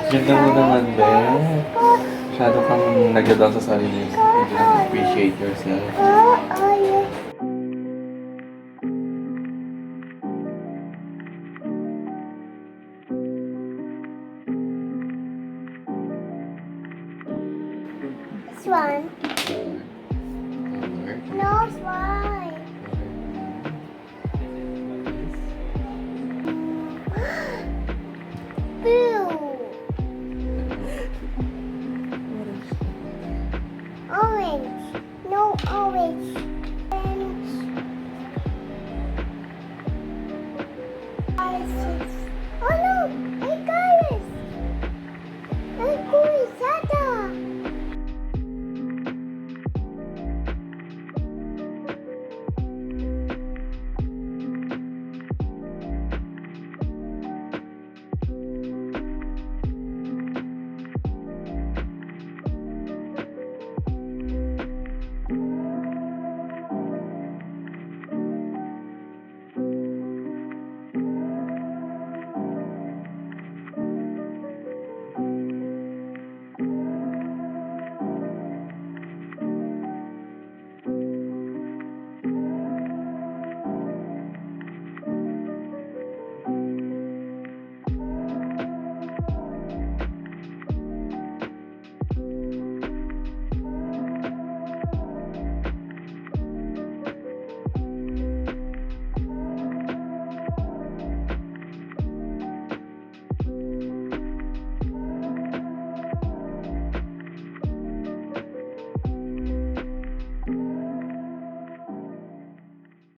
Ganda mo naman, be. Masyado kang nag-down sa sarili mo. Hindi lang appreciate yourself. This one. No, it's one. Blue. Orange. No orange. Orange. 5, 6. Oh no!